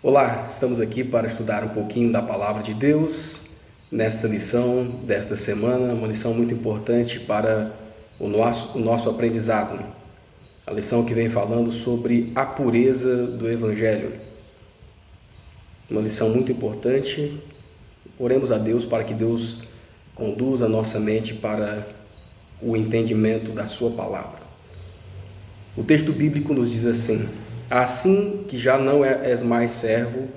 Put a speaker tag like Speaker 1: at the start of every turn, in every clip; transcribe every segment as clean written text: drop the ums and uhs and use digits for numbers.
Speaker 1: Olá, estamos aqui para estudar um pouquinho da Palavra de Deus nesta lição desta semana, uma lição muito importante para o nosso aprendizado. A lição que vem falando sobre a pureza do Evangelho. Uma lição muito importante. Oremos a Deus para que Deus conduza a nossa mente para o entendimento da sua palavra. O texto bíblico nos diz assim: assim que já não és mais servo,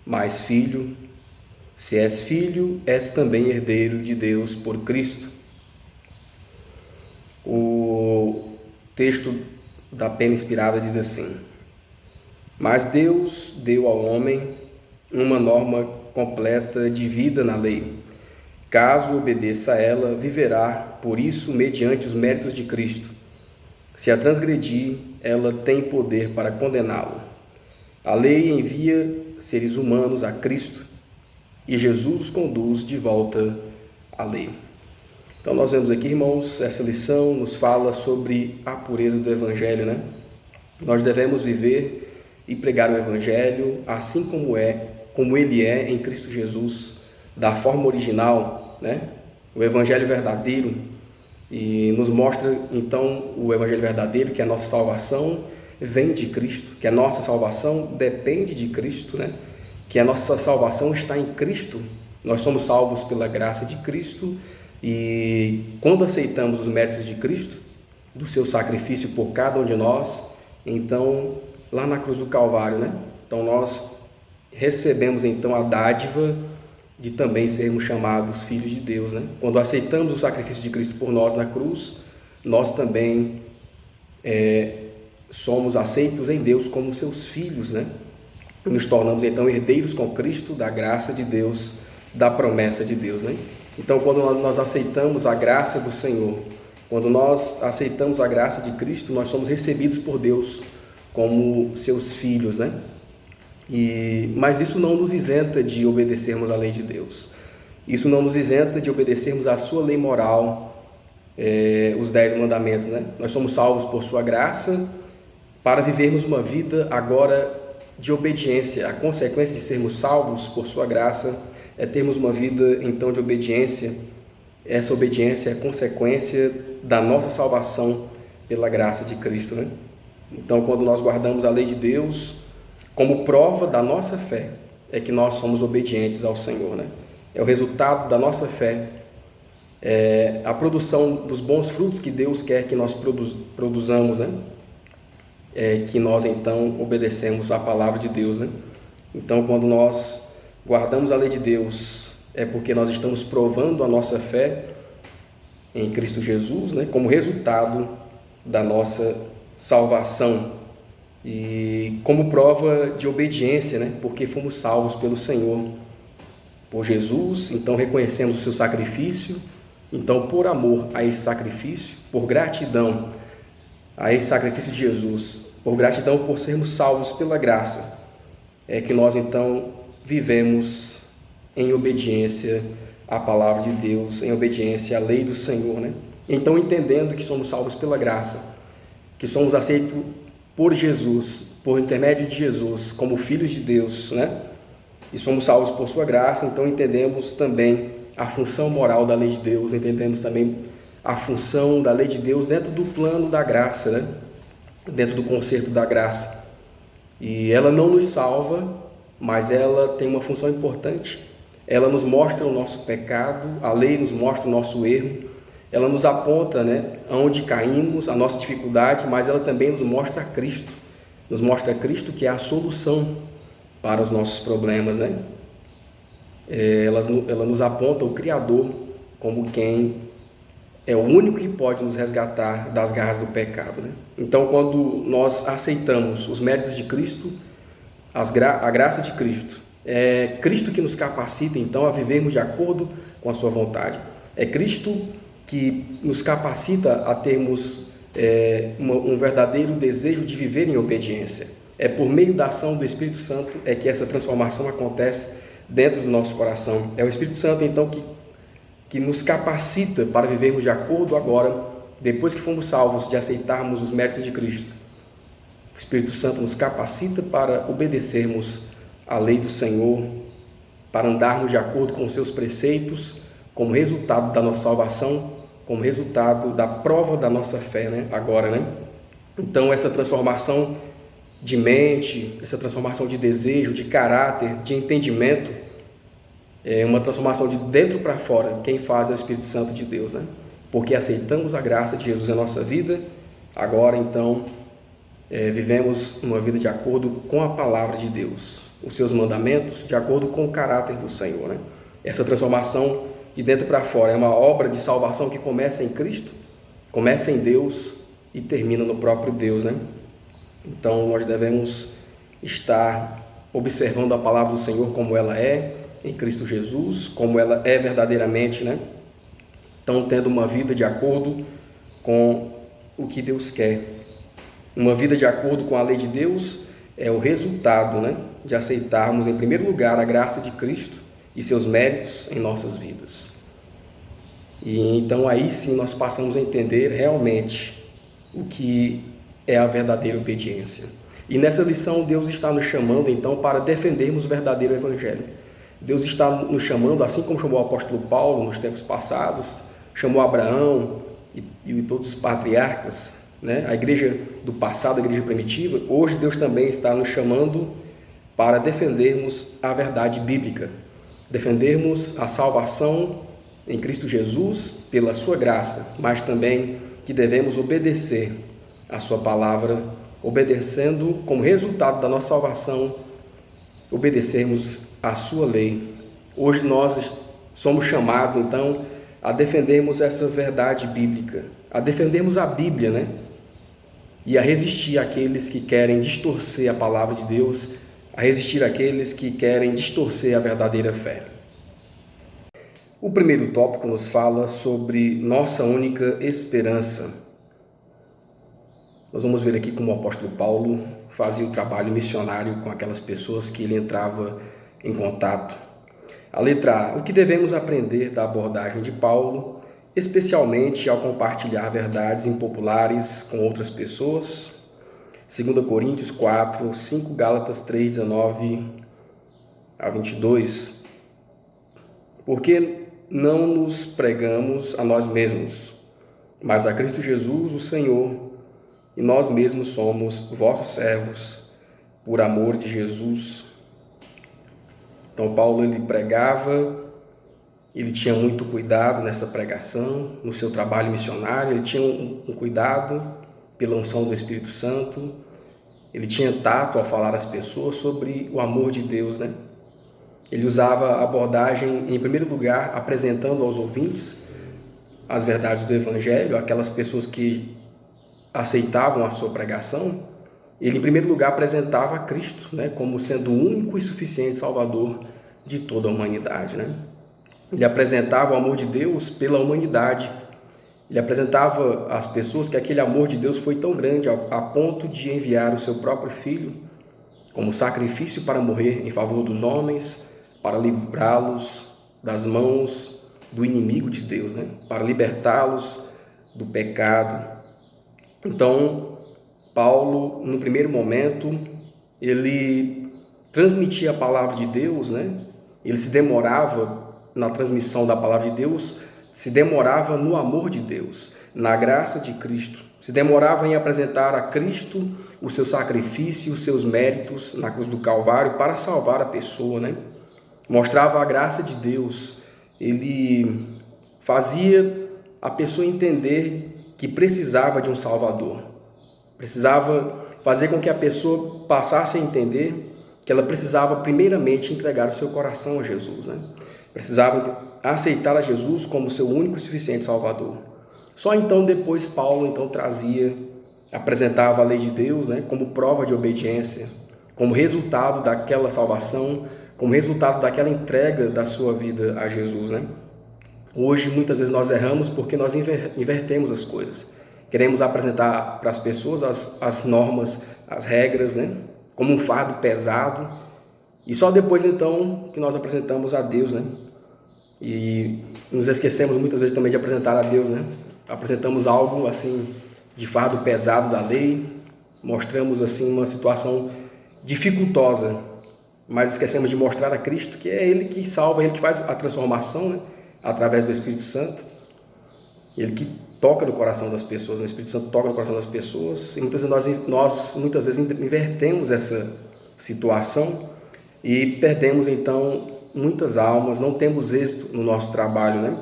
Speaker 1: mas filho, se és filho, és também herdeiro de Deus por Cristo. O texto da pena inspirada diz assim: mas Deus deu ao homem uma norma completa de vida na lei. Caso obedeça a ela, viverá por isso mediante os méritos de Cristo. Se a transgredir, ela tem poder para condená-lo. A lei envia seres humanos a Cristo e Jesus os conduz de volta à lei. Então nós vemos aqui, irmãos, essa lição nos fala sobre a pureza do Evangelho, né? Nós devemos viver e pregar o Evangelho assim como ele é em Cristo Jesus, da forma original, né? O Evangelho verdadeiro. E nos mostra, então, o Evangelho verdadeiro, que a nossa salvação vem de Cristo, que a nossa salvação depende de Cristo, né? Que a nossa salvação está em Cristo. Nós somos salvos pela graça de Cristo e quando aceitamos os méritos de Cristo, do seu sacrifício por cada um de nós, então, lá na cruz do Calvário, né? Então, nós recebemos, então, a dádiva de também sermos chamados filhos de Deus, né? Quando aceitamos o sacrifício de Cristo por nós na cruz, nós também somos aceitos em Deus como seus filhos, né? Nos tornamos então herdeiros com Cristo da graça de Deus, da promessa de Deus, né? Então, quando nós aceitamos a graça do Senhor, quando nós aceitamos a graça de Cristo, nós somos recebidos por Deus como seus filhos, né? Mas isso não nos isenta de obedecermos à lei de Deus. Isso não nos isenta de obedecermos à sua lei moral, os 10 mandamentos, né? Nós somos salvos por sua graça para vivermos uma vida agora de obediência. A consequência de sermos salvos por sua graça é termos uma vida então de obediência. Essa obediência é consequência da nossa salvação pela graça de Cristo, né? Então, quando nós guardamos a lei de Deus, como prova da nossa fé, é que nós somos obedientes ao Senhor, né? É o resultado da nossa fé, a produção dos bons frutos que Deus quer que nós produzamos, né? Que nós então obedecemos à palavra de Deus, né? Então, quando nós guardamos a lei de Deus, é porque nós estamos provando a nossa fé em Cristo Jesus, né? Como resultado da nossa salvação. E como prova de obediência, né? Porque fomos salvos pelo Senhor, por Jesus, então reconhecemos o seu sacrifício, então por amor a esse sacrifício, por gratidão a esse sacrifício de Jesus, por gratidão por sermos salvos pela graça, é que nós então vivemos em obediência à palavra de Deus, em obediência à lei do Senhor, né? Então, entendendo que somos salvos pela graça, que somos aceitos por Jesus, por intermédio de Jesus, como filhos de Deus, né? E somos salvos por sua graça, então entendemos também a função moral da lei de Deus, entendemos também a função da lei de Deus dentro do plano da graça, né? Dentro do concerto da graça. E ela não nos salva, mas ela tem uma função importante. Ela nos mostra o nosso pecado, a lei nos mostra o nosso erro, ela nos aponta, né, aonde caímos, a nossa dificuldade, mas ela também nos mostra Cristo. Nos mostra Cristo, que é a solução para os nossos problemas, né? Ela nos aponta o Criador como quem é o único que pode nos resgatar das garras do pecado, né? Então, quando nós aceitamos os méritos de Cristo, a graça de Cristo, é Cristo que nos capacita, então, a vivermos de acordo com a sua vontade. É Cristo que nos capacita a termos um verdadeiro desejo de viver em obediência. É por meio da ação do Espírito Santo é que essa transformação acontece dentro do nosso coração. É o Espírito Santo, então, que nos capacita para vivermos de acordo agora, depois que fomos salvos, de aceitarmos os méritos de Cristo. O Espírito Santo nos capacita para obedecermos a lei do Senhor, para andarmos de acordo com os seus preceitos, como resultado da nossa salvação, como resultado da prova da nossa fé, né? Agora, né? Então, essa transformação de mente, essa transformação de desejo, de caráter, de entendimento, é uma transformação de dentro para fora. Quem faz é o Espírito Santo de Deus, né? Porque aceitamos a graça de Jesus em nossa vida, agora, então, vivemos uma vida de acordo com a palavra de Deus, os seus mandamentos, de acordo com o caráter do Senhor, né? Essa transformação de dentro para fora é uma obra de salvação que começa em Cristo, começa em Deus e termina no próprio Deus, né? Então nós devemos estar observando a palavra do Senhor como ela é em Cristo Jesus, como ela é verdadeiramente, né? Então tendo uma vida de acordo com o que Deus quer. Uma vida de acordo com a lei de Deus é o resultado, né, de aceitarmos em primeiro lugar a graça de Cristo e seus méritos em nossas vidas. E então aí sim nós passamos a entender realmente o que é a verdadeira obediência. E nessa lição Deus está nos chamando então para defendermos o verdadeiro evangelho. Deus está nos chamando, assim como chamou o apóstolo Paulo nos tempos passados, chamou Abraão e todos os patriarcas, né? A igreja do passado, a igreja primitiva. Hoje Deus também está nos chamando para defendermos a verdade bíblica, defendermos a salvação em Cristo Jesus pela sua graça, mas também que devemos obedecer a sua palavra, obedecendo como resultado da nossa salvação, obedecermos a sua lei. Hoje nós somos chamados então a defendermos essa verdade bíblica, a defendermos a Bíblia, né? E a resistir àqueles que querem distorcer a palavra de Deus, a resistir àqueles que querem distorcer a verdadeira fé. O primeiro tópico nos fala sobre nossa única esperança. Nós vamos ver aqui como o apóstolo Paulo fazia o trabalho missionário com aquelas pessoas que ele entrava em contato. A letra A, o que devemos aprender da abordagem de Paulo, especialmente ao compartilhar verdades impopulares com outras pessoas. 2 Coríntios 4, 5 Gálatas 3, 19 a 22. Porque não nos pregamos a nós mesmos, mas a Cristo Jesus, o Senhor, e nós mesmos somos vossos servos, por amor de Jesus. Então Paulo ele pregava, ele tinha muito cuidado nessa pregação, no seu trabalho missionário, ele tinha um cuidado pela unção do Espírito Santo, ele tinha tato ao falar às pessoas sobre o amor de Deus, né? Ele usava a abordagem, em primeiro lugar, apresentando aos ouvintes as verdades do Evangelho, aquelas pessoas que aceitavam a sua pregação. Ele, em primeiro lugar, apresentava a Cristo, né, como sendo o único e suficiente Salvador de toda a humanidade, né? Ele apresentava o amor de Deus pela humanidade. Ele apresentava às pessoas que aquele amor de Deus foi tão grande a ponto de enviar o seu próprio Filho como sacrifício para morrer em favor dos homens, para livrá-los das mãos do inimigo de Deus, né? Para libertá-los do pecado. Então, Paulo, no primeiro momento, ele transmitia a palavra de Deus, né? Ele se demorava na transmissão da palavra de Deus, se demorava no amor de Deus, na graça de Cristo, se demorava em apresentar a Cristo o seu sacrifício, os seus méritos na cruz do Calvário para salvar a pessoa, né? Mostrava a graça de Deus, ele fazia a pessoa entender que precisava de um Salvador, precisava fazer com que a pessoa passasse a entender que ela precisava primeiramente entregar o seu coração a Jesus, né? Precisava aceitar a Jesus como seu único e suficiente Salvador. Só então depois Paulo então apresentava a lei de Deus, né, como prova de obediência, como resultado daquela salvação, como resultado daquela entrega da sua vida a Jesus, né? Hoje muitas vezes nós erramos porque nós invertemos as coisas. Queremos apresentar para as pessoas as normas, as regras, né, como um fardo pesado, e só depois então que nós apresentamos a Deus, né? E nos esquecemos muitas vezes também de apresentar a Deus, né? Apresentamos algo assim de fardo pesado da lei, mostramos assim uma situação dificultosa mas esquecemos de mostrar a Cristo, que é Ele que salva, Ele que faz a transformação, né? Através do Espírito Santo. Ele que toca no coração das pessoas, o Espírito Santo toca no coração das pessoas, e nós muitas vezes invertemos essa situação e perdemos então muitas almas, não temos êxito no nosso trabalho, né?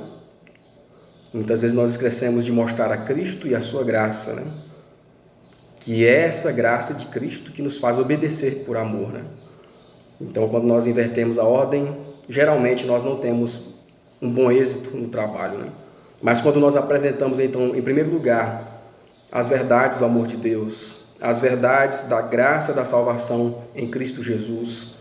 Speaker 1: Muitas vezes nós esquecemos de mostrar a Cristo e a sua graça, né? Que é essa graça de Cristo que nos faz obedecer por amor, né? Então, quando nós invertemos a ordem, geralmente nós não temos um bom êxito no trabalho, né? Mas quando nós apresentamos, então, em primeiro lugar, as verdades do amor de Deus, as verdades da graça da salvação em Cristo Jesus,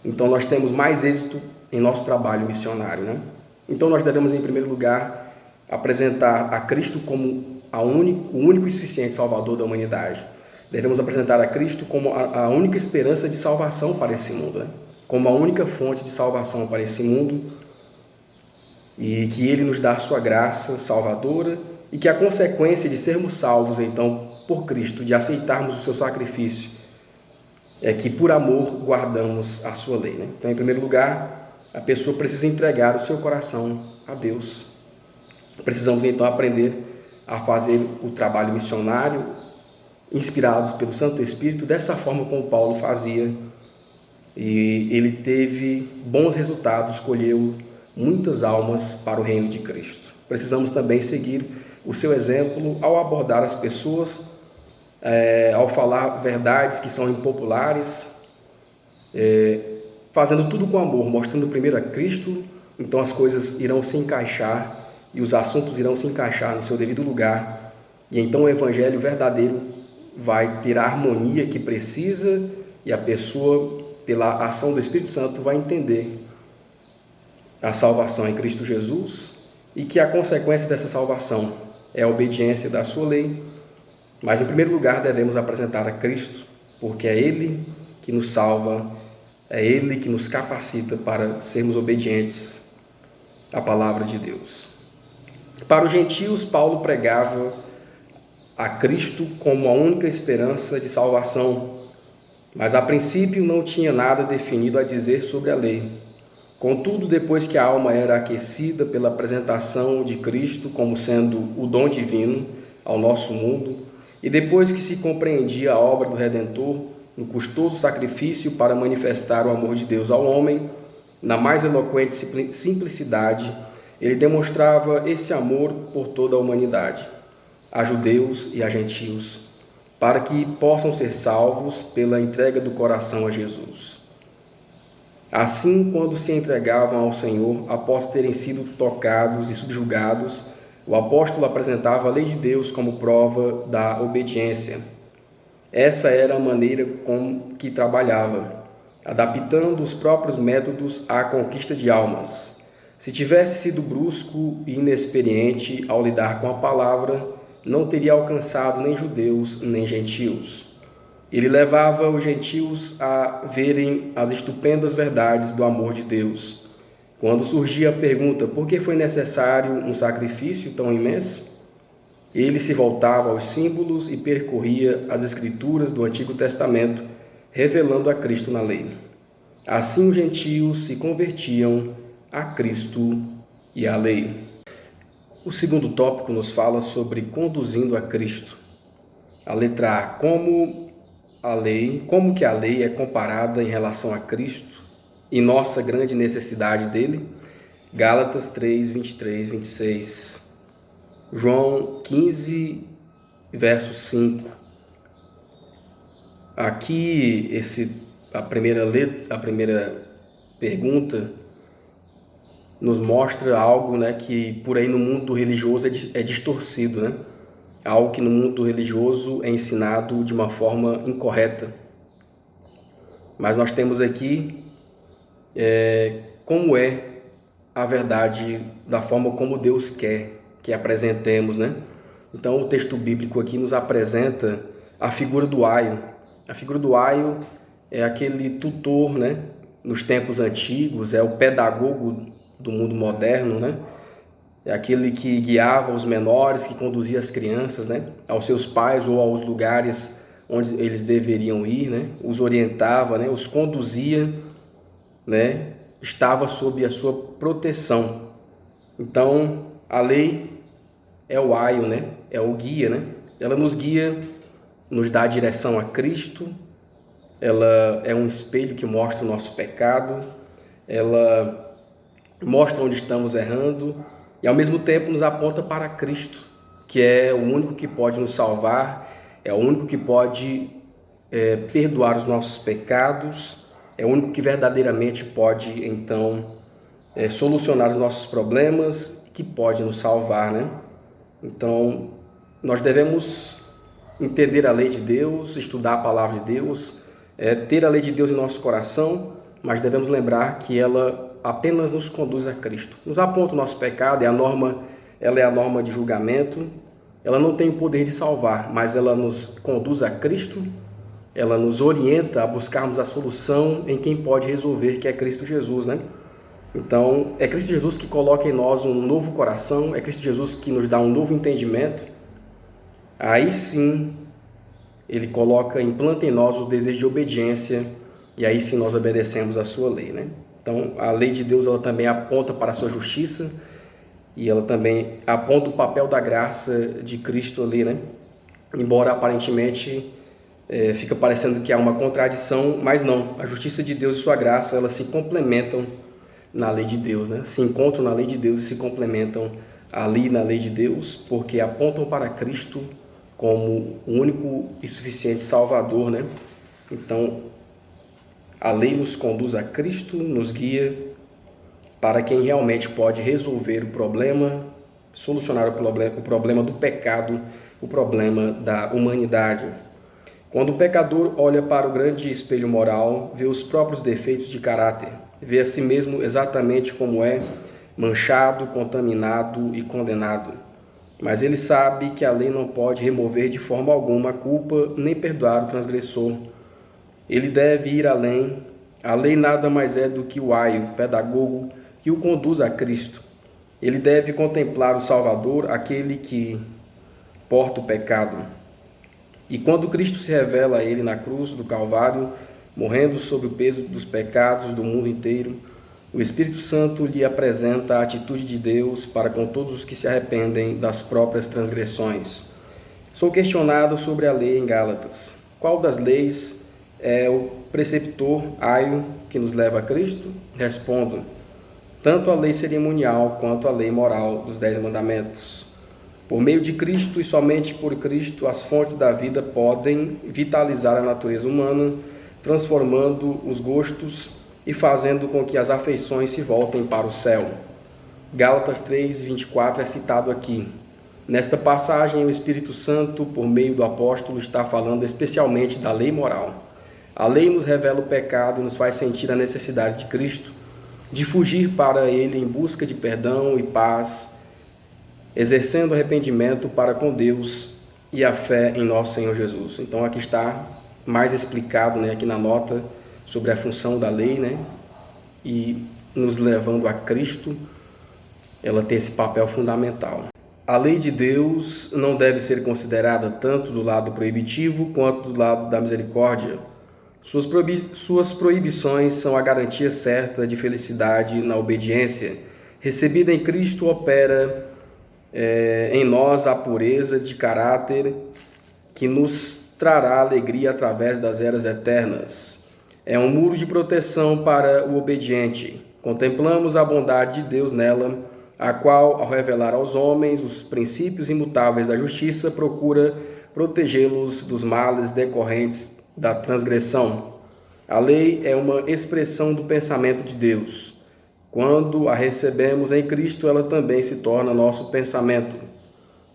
Speaker 1: então nós temos mais êxito em nosso trabalho missionário, né? Então nós devemos, em primeiro lugar, apresentar a Cristo como o único e suficiente Salvador da humanidade. Devemos apresentar a Cristo como a única esperança de salvação para esse mundo, né? Como a única fonte de salvação para esse mundo, e que Ele nos dá a sua graça salvadora, e que a consequência de sermos salvos, então, por Cristo, de aceitarmos o seu sacrifício, é que por amor guardamos a sua lei, né? Então, em primeiro lugar, a pessoa precisa entregar o seu coração a Deus. Precisamos, então, aprender a fazer o trabalho missionário, inspirados pelo Santo Espírito, dessa forma como Paulo fazia, e ele teve bons resultados, escolheu muitas almas para o reino de Cristo. Precisamos também seguir o seu exemplo ao abordar as pessoas, ao falar verdades que são impopulares, fazendo tudo com amor, mostrando primeiro a Cristo, então as coisas irão se encaixar e os assuntos irão se encaixar no seu devido lugar, e então o evangelho verdadeiro vai ter a harmonia que precisa, e a pessoa, pela ação do Espírito Santo, vai entender a salvação em Cristo Jesus, e que a consequência dessa salvação é a obediência da sua lei. Mas em primeiro lugar devemos apresentar a Cristo, porque é Ele que nos salva, é Ele que nos capacita para sermos obedientes à palavra de Deus. Para os gentios, Paulo pregava a Cristo como a única esperança de salvação, mas a princípio não tinha nada definido a dizer sobre a lei. Contudo, depois que a alma era aquecida pela apresentação de Cristo como sendo o dom divino ao nosso mundo, e depois que se compreendia a obra do Redentor no custoso sacrifício para manifestar o amor de Deus ao homem, na mais eloquente simplicidade, ele demonstrava esse amor por toda a humanidade, a judeus e a gentios, para que possam ser salvos pela entrega do coração a Jesus. Assim, quando se entregavam ao Senhor, após terem sido tocados e subjugados, o apóstolo apresentava a lei de Deus como prova da obediência. Essa era a maneira com que trabalhava, adaptando os próprios métodos à conquista de almas. Se tivesse sido brusco e inexperiente ao lidar com a palavra, não teria alcançado nem judeus nem gentios. Ele levava os gentios a verem as estupendas verdades do amor de Deus. Quando surgia a pergunta por que foi necessário um sacrifício tão imenso, ele se voltava aos símbolos e percorria as escrituras do Antigo Testamento, revelando a Cristo na lei. Assim os gentios se convertiam a Cristo e à lei. O segundo tópico nos fala sobre conduzindo a Cristo. A letra A, como que a lei é comparada em relação a Cristo e nossa grande necessidade dele. Gálatas 3, 23, 26. João 15, verso 5. Aqui, a primeira pergunta nos mostra algo, né, que por aí no mundo religioso é distorcido, né? Algo que no mundo religioso é ensinado de uma forma incorreta. Mas nós temos aqui como é a verdade da forma como Deus quer que apresentemos, né? Então o texto bíblico aqui nos apresenta a figura do aio. A figura do aio é aquele tutor, né? Nos tempos antigos, é o pedagogo do mundo moderno, né? É aquele que guiava os menores, que conduzia as crianças, né, aos seus pais ou aos lugares onde eles deveriam ir, né, os orientava, né, os conduzia né, estava sob a sua proteção. Então, a lei é o aio, né, é o guia, né? Ela nos guia, nos dá a direção a Cristo, ela é um espelho que mostra o nosso pecado, ela mostra onde estamos errando e ao mesmo tempo nos aponta para Cristo, que é o único que pode nos salvar, é o único que pode perdoar os nossos pecados, é o único que verdadeiramente pode então solucionar os nossos problemas, que pode nos salvar, né? Então nós devemos entender a lei de Deus, estudar a palavra de Deus, ter a lei de Deus em nosso coração, mas devemos lembrar que ela apenas nos conduz a Cristo. Nos aponta o nosso pecado, ela é a norma de julgamento, ela não tem o poder de salvar, mas ela nos conduz a Cristo, ela nos orienta a buscarmos a solução em quem pode resolver, que é Cristo Jesus, né? Então, é Cristo Jesus que coloca em nós um novo coração, é Cristo Jesus que nos dá um novo entendimento. Aí sim, Ele implanta em nós o desejo de obediência, e aí sim nós obedecemos a sua lei, né? Então, a lei de Deus, ela também aponta para a sua justiça, e ela também aponta o papel da graça de Cristo ali, né? Embora aparentemente fica parecendo que há uma contradição, mas não. A justiça de Deus e sua graça, elas se complementam na lei de Deus, né? Se encontram na lei de Deus e se complementam ali na lei de Deus, porque apontam para Cristo como o único e suficiente Salvador, né? Então, a lei nos conduz a Cristo, nos guia para quem realmente pode resolver o problema, solucionar o problema do pecado, o problema da humanidade. Quando o pecador olha para o grande espelho moral, vê os próprios defeitos de caráter, vê a si mesmo exatamente como é, manchado, contaminado e condenado. Mas ele sabe que a lei não pode remover de forma alguma a culpa nem perdoar o transgressor. Ele deve ir além. A lei nada mais é do que o aio, pedagogo, que o conduz a Cristo. Ele deve contemplar o Salvador, aquele que porta o pecado. E quando Cristo se revela a ele na cruz do Calvário, morrendo sob o peso dos pecados do mundo inteiro, o Espírito Santo lhe apresenta a atitude de Deus para com todos os que se arrependem das próprias transgressões. Sou questionado sobre a lei em Gálatas. Qual das leis é o preceptor aio que nos leva a Cristo? Respondo: tanto a lei cerimonial quanto a lei moral dos 10 mandamentos. Por meio de Cristo e somente por Cristo, as fontes da vida podem vitalizar a natureza humana, transformando os gostos e fazendo com que as afeições se voltem para o céu. Gálatas 3:24 é citado aqui. Nesta passagem, o Espírito Santo, por meio do apóstolo, está falando especialmente da lei moral. A lei nos revela o pecado e nos faz sentir a necessidade de Cristo, de fugir para Ele em busca de perdão e paz, exercendo arrependimento para com Deus e a fé em nosso Senhor Jesus. Então aqui está mais explicado, né, aqui na nota, sobre a função da lei, né, e nos levando a Cristo. Ela tem esse papel fundamental. A lei de Deus não deve ser considerada tanto do lado proibitivo quanto do lado da misericórdia. Suas proibições são a garantia certa de felicidade na obediência. Recebida em Cristo, opera em nós a pureza de caráter que nos trará alegria através das eras eternas. É um muro de proteção para o obediente. Contemplamos a bondade de Deus nela, a qual, ao revelar aos homens os princípios imutáveis da justiça, procura protegê-los dos males decorrentes da transgressão. A lei é uma expressão do pensamento de Deus. Quando a recebemos em Cristo, ela também se torna nosso pensamento.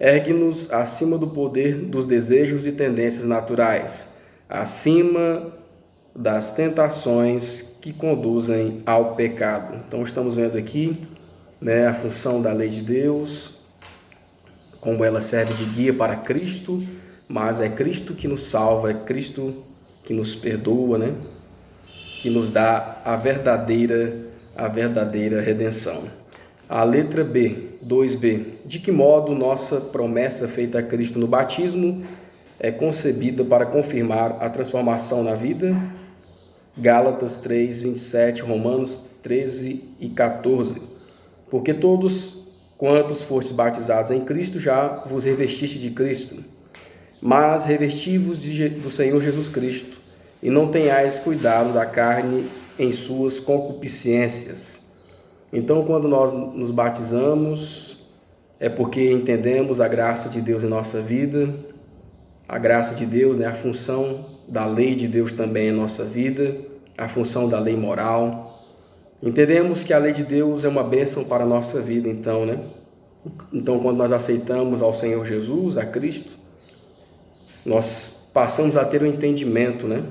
Speaker 1: Ergue-nos acima do poder dos desejos e tendências naturais, acima das tentações que conduzem ao pecado. Então estamos vendo aqui, né, a função da lei de Deus, como ela serve de guia para Cristo, mas é Cristo que nos salva, é Cristo que nos perdoa, né, que nos dá a verdadeira redenção. A letra B, 2b. De que modo nossa promessa feita a Cristo no batismo é concebida para confirmar a transformação na vida? Gálatas 3, 27, Romanos 13 e 14. Porque todos quantos fostes batizados em Cristo, já vos revestiste de Cristo. Mas revesti-vos do Senhor Jesus Cristo, e não tenhais cuidado da carne em suas concupiscências. Então, quando nós nos batizamos, é porque entendemos a graça de Deus em nossa vida, a graça de Deus, né, a função da lei de Deus também em nossa vida, a função da lei moral. Entendemos que a lei de Deus é uma bênção para a nossa vida, então, né? Então, quando nós aceitamos ao Senhor Jesus, a Cristo, nós passamos a ter um entendimento, né?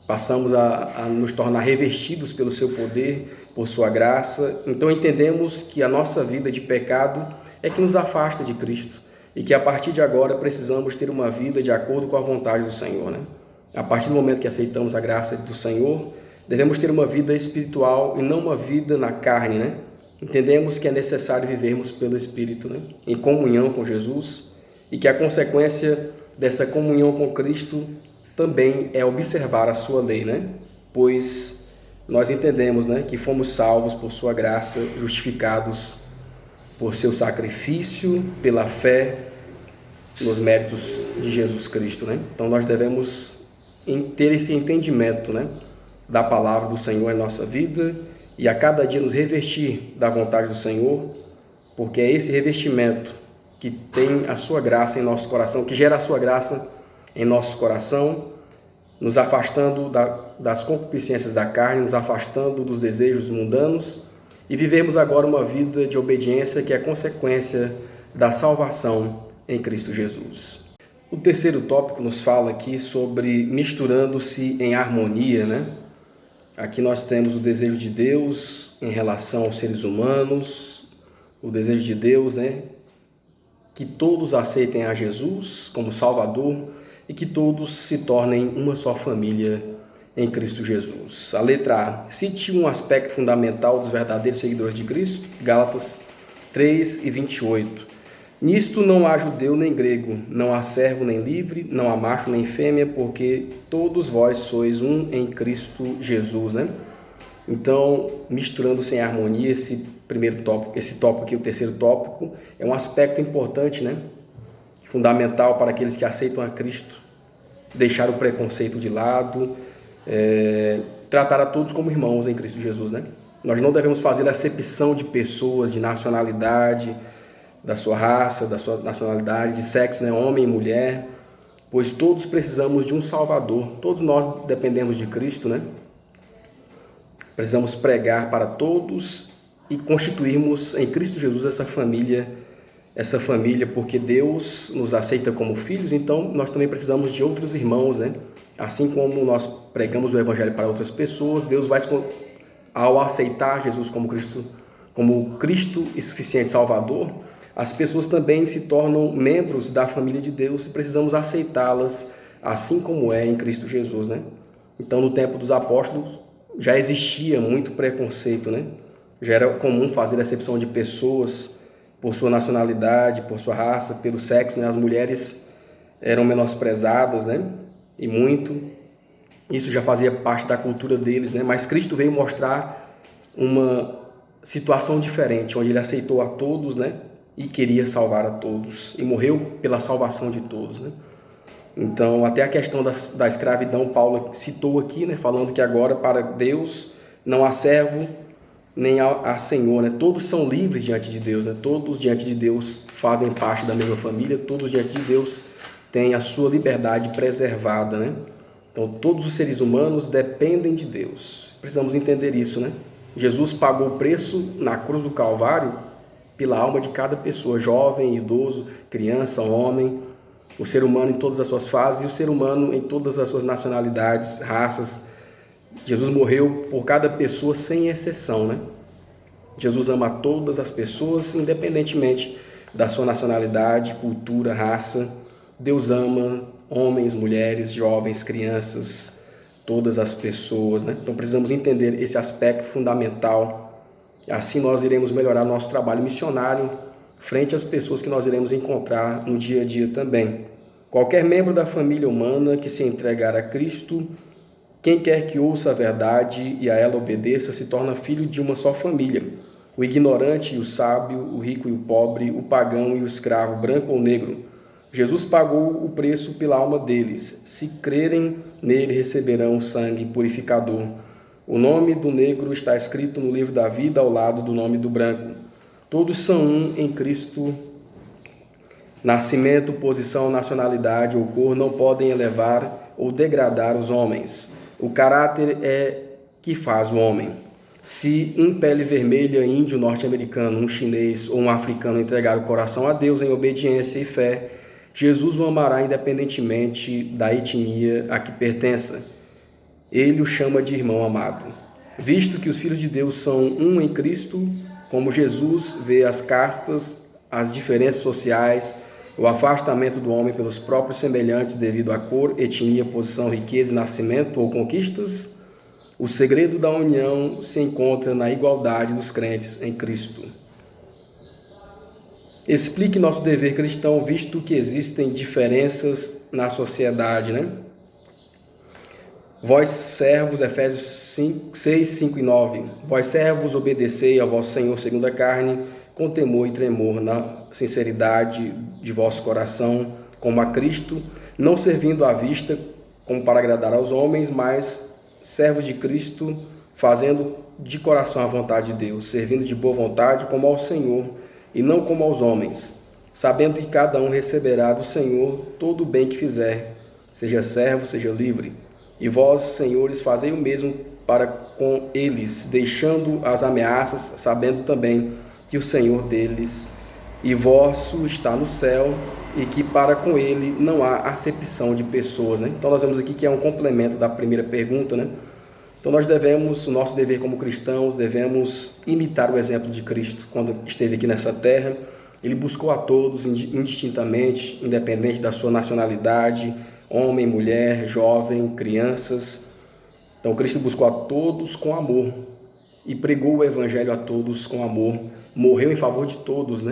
Speaker 1: Passamos a nos tornar revestidos pelo seu poder, por sua graça. Então entendemos que a nossa vida de pecado é que nos afasta de Cristo e que a partir de agora precisamos ter uma vida de acordo com a vontade do Senhor, né? A partir do momento que aceitamos a graça do Senhor, devemos ter uma vida espiritual e não uma vida na carne, né? Entendemos que é necessário vivermos pelo Espírito, né? Em comunhão com Jesus, e que a consequência dessa comunhão com Cristo também é observar a sua lei, né? Pois nós entendemos, né, que fomos salvos por sua graça, justificados por seu sacrifício, pela fé nos méritos de Jesus Cristo, né? Então nós devemos ter esse entendimento, né, da palavra do Senhor em nossa vida e a cada dia nos revestir da vontade do Senhor, porque é esse revestimento que tem a sua graça em nosso coração, que gera a sua graça em nosso coração, nos afastando das concupiscências da carne, nos afastando dos desejos mundanos e vivemos agora uma vida de obediência que é consequência da salvação em Cristo Jesus. O terceiro tópico nos fala aqui sobre misturando-se em harmonia, né? Aqui nós temos o desejo de Deus em relação aos seres humanos, o desejo de Deus, né, que todos aceitem a Jesus como Salvador e que todos se tornem uma só família em Cristo Jesus. A letra A, cite um aspecto fundamental dos verdadeiros seguidores de Cristo, Gálatas 3 e 28. Nisto não há judeu nem grego, não há servo nem livre, não há macho nem fêmea, porque todos vós sois um em Cristo Jesus, né? Então, misturando-se em harmonia, esse tópico aqui, o terceiro tópico, é um aspecto importante, né? Fundamental para aqueles que aceitam a Cristo, deixar o preconceito de lado, tratar a todos como irmãos em Cristo Jesus, né? Nós não devemos fazer acepção de pessoas, de nacionalidade, da sua raça, da sua nacionalidade, de sexo, né? Homem e mulher, pois todos precisamos de um Salvador, todos nós dependemos de Cristo, né? Precisamos pregar para todos e constituirmos em Cristo Jesus essa família, porque Deus nos aceita como filhos, então nós também precisamos de outros irmãos, né? Assim como nós pregamos o Evangelho para outras pessoas, Deus vai, ao aceitar Jesus como Cristo e suficiente Salvador, as pessoas também se tornam membros da família de Deus e precisamos aceitá-las assim como é em Cristo Jesus, né? Então, no tempo dos apóstolos, já existia muito preconceito, né? Já era comum fazer acepção de pessoas por sua nacionalidade, por sua raça, pelo sexo, né? As mulheres eram menosprezadas, né? E muito. Isso já fazia parte da cultura deles, né? Mas Cristo veio mostrar uma situação diferente, onde ele aceitou a todos, né? E queria salvar a todos, e morreu pela salvação de todos, né? Então, até a questão da escravidão, Paulo citou aqui, né? Falando que agora para Deus não há servo nem há senhor, né? Todos são livres diante de Deus, né? Todos diante de Deus fazem parte da mesma família, todos diante de Deus têm a sua liberdade preservada, né? Então, todos os seres humanos dependem de Deus. Precisamos entender isso, né? Jesus pagou o preço na cruz do Calvário pela alma de cada pessoa, jovem, idoso, criança, homem, o ser humano em todas as suas fases e o ser humano em todas as suas nacionalidades, raças. Jesus morreu por cada pessoa sem exceção, né? Jesus ama todas as pessoas, independentemente da sua nacionalidade, cultura, raça. Deus ama homens, mulheres, jovens, crianças, todas as pessoas, né? Então precisamos entender esse aspecto fundamental. Assim nós iremos melhorar nosso trabalho missionário frente às pessoas que nós iremos encontrar no dia a dia também. Qualquer membro da família humana que se entregar a Cristo Quem quer que ouça a verdade e a ela obedeça se torna filho de uma só família. O ignorante e o sábio, o rico e o pobre, o pagão e o escravo, branco ou negro. Jesus pagou o preço pela alma deles. Se crerem nele, receberão o sangue purificador. O nome do negro está escrito no livro da vida ao lado do nome do branco. Todos são um em Cristo. Nascimento, posição, nacionalidade ou cor não podem elevar ou degradar os homens. O caráter é que faz o homem. Se um pele vermelha, índio norte-americano, um chinês ou um africano entregar o coração a Deus em obediência e fé, Jesus o amará independentemente da etnia a que pertença. Ele o chama de irmão amado. Visto que os filhos de Deus são um em Cristo, como Jesus vê as castas, as diferenças sociais, o afastamento do homem pelos próprios semelhantes devido à cor, etnia, posição, riqueza, nascimento ou conquistas, o segredo da união se encontra na igualdade dos crentes em Cristo. Explique nosso dever cristão, visto que existem diferenças na sociedade, Vós servos, Efésios 6, 5 e 9. Vós servos, obedecei ao vosso Senhor segundo a carne, com temor e tremor, na sinceridade de vosso coração, como a Cristo, não servindo à vista como para agradar aos homens, mas servos de Cristo, fazendo de coração a vontade de Deus, servindo de boa vontade como ao Senhor e não como aos homens, sabendo que cada um receberá do Senhor todo o bem que fizer, seja servo, seja livre. E vós, senhores, fazei o mesmo para com eles, deixando as ameaças, sabendo também que o Senhor deles e vosso está no céu, e que para com ele não há acepção de pessoas. Então nós vemos aqui que é um complemento da primeira pergunta. Então nós devemos, o nosso dever como cristãos, devemos imitar o exemplo de Cristo. Quando esteve aqui nessa terra, ele buscou a todos indistintamente, independente da sua nacionalidade, homem, mulher, jovem, crianças. Então Cristo buscou a todos com amor e pregou o evangelho a todos com amor, morreu em favor de todos,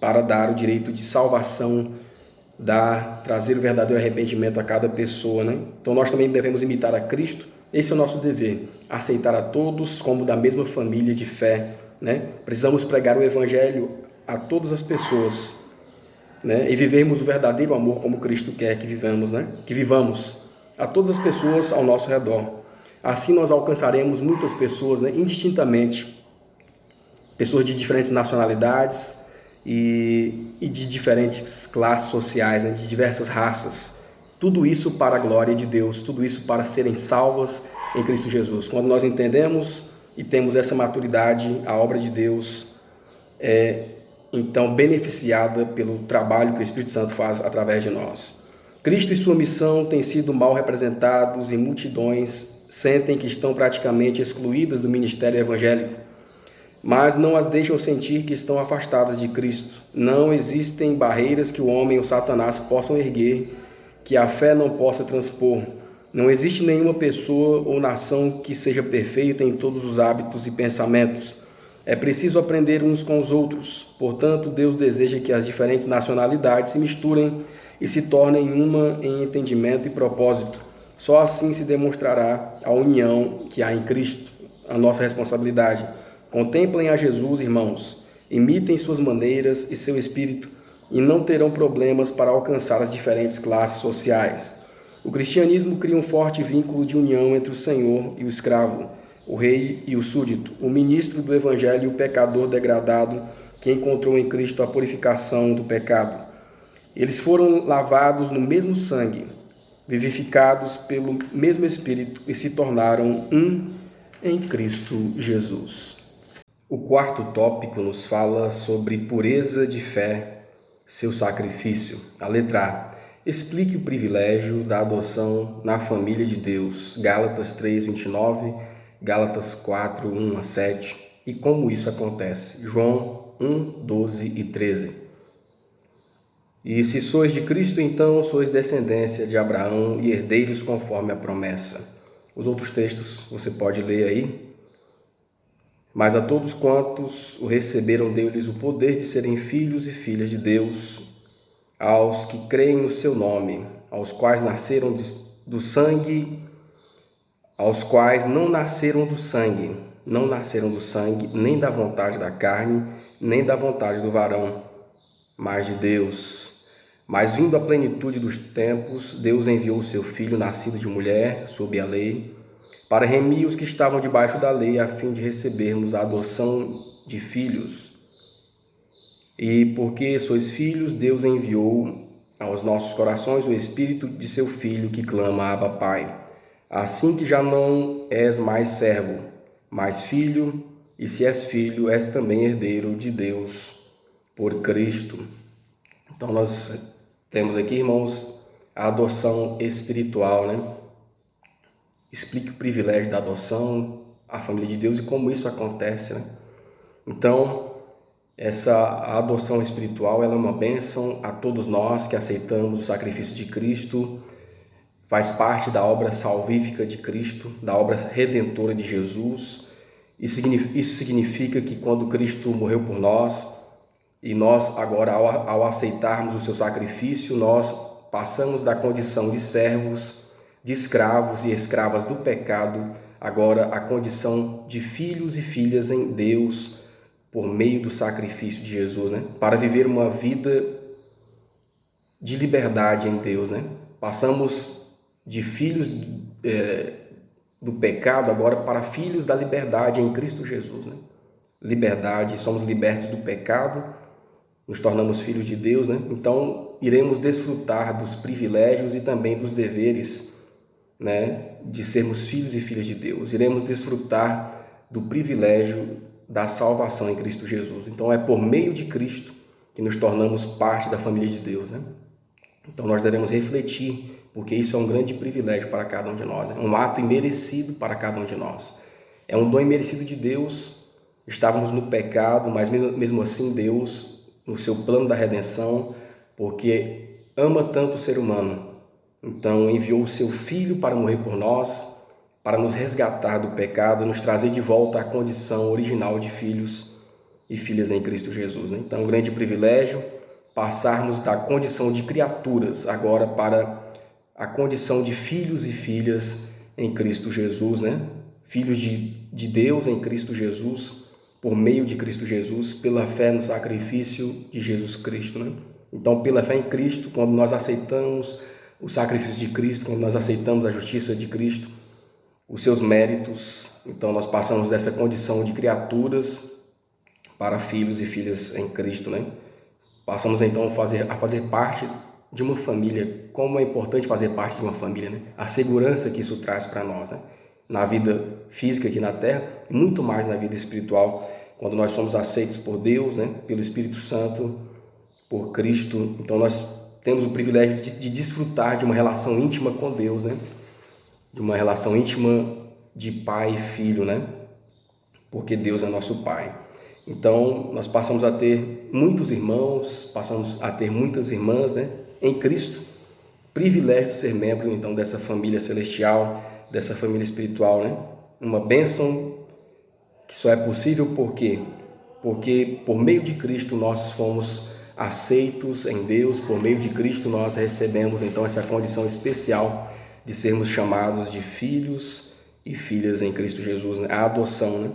Speaker 1: para dar o direito de salvação, trazer o verdadeiro arrependimento a cada pessoa, Então nós também devemos imitar a Cristo. Esse é o nosso dever, aceitar a todos como da mesma família de fé, Precisamos pregar o evangelho a todas as pessoas, e vivermos o verdadeiro amor como Cristo quer que vivamos, Que vivamos a todas as pessoas ao nosso redor. Assim nós alcançaremos muitas pessoas, indistintamente, pessoas de diferentes nacionalidades e de diferentes classes sociais, de diversas raças. Tudo isso para a glória de Deus, tudo isso para serem salvas em Cristo Jesus. Quando nós entendemos e temos essa maturidade, a obra de Deus é então beneficiada pelo trabalho que o Espírito Santo faz através de nós. Cristo e sua missão têm sido mal representados e multidões sentem que estão praticamente excluídas do ministério evangélico, mas não as deixam sentir que estão afastadas de Cristo. Não existem barreiras que o homem ou Satanás possam erguer, que a fé não possa transpor. Não existe nenhuma pessoa ou nação que seja perfeita em todos os hábitos e pensamentos. É preciso aprender uns com os outros. Portanto, Deus deseja que as diferentes nacionalidades se misturem e se tornem uma em entendimento e propósito. Só assim se demonstrará a união que há em Cristo, a nossa responsabilidade. Contemplem a Jesus, irmãos, imitem suas maneiras e seu espírito e não terão problemas para alcançar as diferentes classes sociais. O cristianismo cria um forte vínculo de união entre o Senhor e o escravo, o rei e o súdito, o ministro do evangelho e o pecador degradado que encontrou em Cristo a purificação do pecado. Eles foram lavados no mesmo sangue, vivificados pelo mesmo Espírito e se tornaram um em Cristo Jesus. O quarto tópico nos fala sobre pureza de fé, seu sacrifício. A letra A. Explique o privilégio da adoção na família de Deus. Gálatas 3, 29, Gálatas 4, 1 a 7. E como isso acontece? João 1, 12 e 13. E se sois de Cristo, então sois descendência de Abraão e herdeiros conforme a promessa. Os outros textos você pode ler aí. Mas a todos quantos o receberam, deu-lhes o poder de serem filhos e filhas de Deus, aos que creem no seu nome, aos quais nasceram do sangue, aos quais não nasceram do sangue, nem da vontade da carne, nem da vontade do varão, mas de Deus. Mas vindo a plenitude dos tempos, Deus enviou o seu Filho, nascido de mulher, sob a lei, para remir os que estavam debaixo da lei, a fim de recebermos a adoção de filhos. E porque sois filhos, Deus enviou aos nossos corações o Espírito de seu Filho, que clama: Abba, Pai. Assim que já não és mais servo, mas filho, e se és filho, és também herdeiro de Deus por Cristo. Então nós temos aqui, irmãos, a adoção espiritual, né? Explique o privilégio da adoção, a família de Deus e como isso acontece, né? Então, essa adoção espiritual, ela é uma bênção a todos nós que aceitamos o sacrifício de Cristo, faz parte da obra salvífica de Cristo, da obra redentora de Jesus. Isso significa que quando Cristo morreu por nós, e nós agora, ao aceitarmos o seu sacrifício, nós passamos da condição de servos, de escravos e escravas do pecado, agora a condição de filhos e filhas em Deus, por meio do sacrifício de Jesus, né? Para viver uma vida de liberdade em Deus, né? Passamos de filhos do pecado agora para filhos da liberdade em Cristo Jesus, né? Liberdade, somos libertos do pecado, nos tornamos filhos de Deus, né? Então, iremos desfrutar dos privilégios e também dos deveres, né, de sermos filhos e filhas de Deus. Iremos desfrutar do privilégio da salvação em Cristo Jesus. Então, é por meio de Cristo que nos tornamos parte da família de Deus, né? Então, nós devemos refletir, porque isso é um grande privilégio para cada um de nós, é um ato imerecido para cada um de nós. É um dom imerecido de Deus. Estávamos no pecado, mas mesmo assim Deus, no seu plano da redenção, porque ama tanto o ser humano, então enviou o seu Filho para morrer por nós, para nos resgatar do pecado, nos trazer de volta à condição original de filhos e filhas em Cristo Jesus, né? Então, um grande privilégio passarmos da condição de criaturas agora para a condição de filhos e filhas em Cristo Jesus, né? Filhos de Deus em Cristo Jesus, por meio de Cristo Jesus, pela fé no sacrifício de Jesus Cristo, né? Então, pela fé em Cristo, quando nós aceitamos o sacrifício de Cristo, quando nós aceitamos a justiça de Cristo, os seus méritos, então nós passamos dessa condição de criaturas para filhos e filhas em Cristo, né? Passamos então a fazer parte de uma família. Como é importante fazer parte de uma família, né? A segurança que isso traz para nós, né? Na vida física aqui na Terra, muito mais na vida espiritual, quando nós somos aceitos por Deus, né? Pelo Espírito Santo, por Cristo. Então nós temos o privilégio de desfrutar de uma relação íntima com Deus, né? De uma relação íntima de pai e filho, né? Porque Deus é nosso Pai. Então, nós passamos a ter muitos irmãos, passamos a ter muitas irmãs, né? Em Cristo. Privilégio de ser membro, então, dessa família celestial, dessa família espiritual, né? Uma bênção que só é possível por quê? Porque por meio de Cristo nós fomos aceitos em Deus, por meio de Cristo nós recebemos, então, essa condição especial de sermos chamados de filhos e filhas em Cristo Jesus, né? A adoção, né?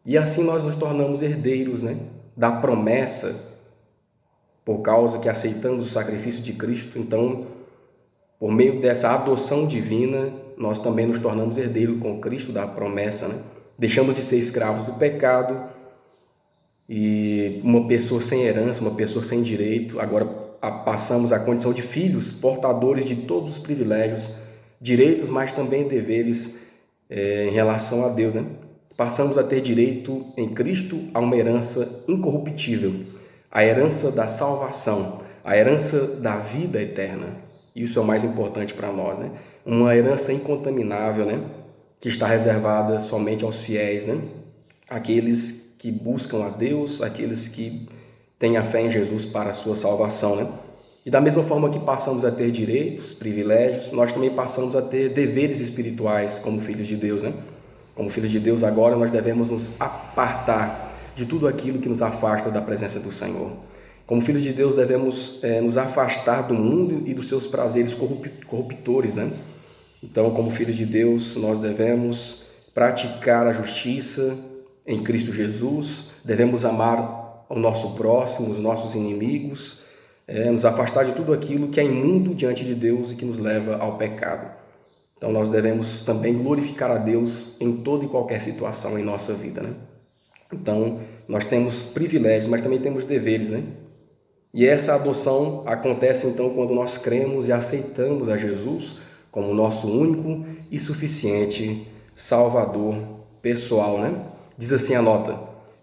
Speaker 1: E assim nós nos tornamos herdeiros, né? Da promessa, por causa que aceitamos o sacrifício de Cristo. Então, por meio dessa adoção divina, nós também nos tornamos herdeiros com Cristo da promessa, né? Deixamos de ser escravos do pecado e uma pessoa sem herança, uma pessoa sem direito, agora passamos à condição de filhos, portadores de todos os privilégios, direitos, mas também deveres em relação a Deus, né? Passamos a ter direito em Cristo a uma herança incorruptível, a herança da salvação, a herança da vida eterna. Isso é o mais importante para nós, né? Uma herança incontaminável, né? Que está reservada somente aos fiéis, né? Aqueles que buscam a Deus, aqueles que têm a fé em Jesus para a sua salvação, né? E da mesma forma que passamos a ter direitos, privilégios, nós também passamos a ter deveres espirituais como filhos de Deus, né? Como filhos de Deus, agora nós devemos nos apartar de tudo aquilo que nos afasta da presença do Senhor. Como filhos de Deus, devemos nos afastar do mundo e dos seus prazeres corruptores, né? Então, como filhos de Deus, nós devemos praticar a justiça em Cristo Jesus, devemos amar o nosso próximo, os nossos inimigos, nos afastar de tudo aquilo que é imundo diante de Deus e que nos leva ao pecado. Então, nós devemos também glorificar a Deus em toda e qualquer situação em nossa vida, né? Então, nós temos privilégios, mas também temos deveres, né? E essa adoção acontece, então, quando nós cremos e aceitamos a Jesus como nosso único e suficiente Salvador pessoal, né? Diz assim a nota: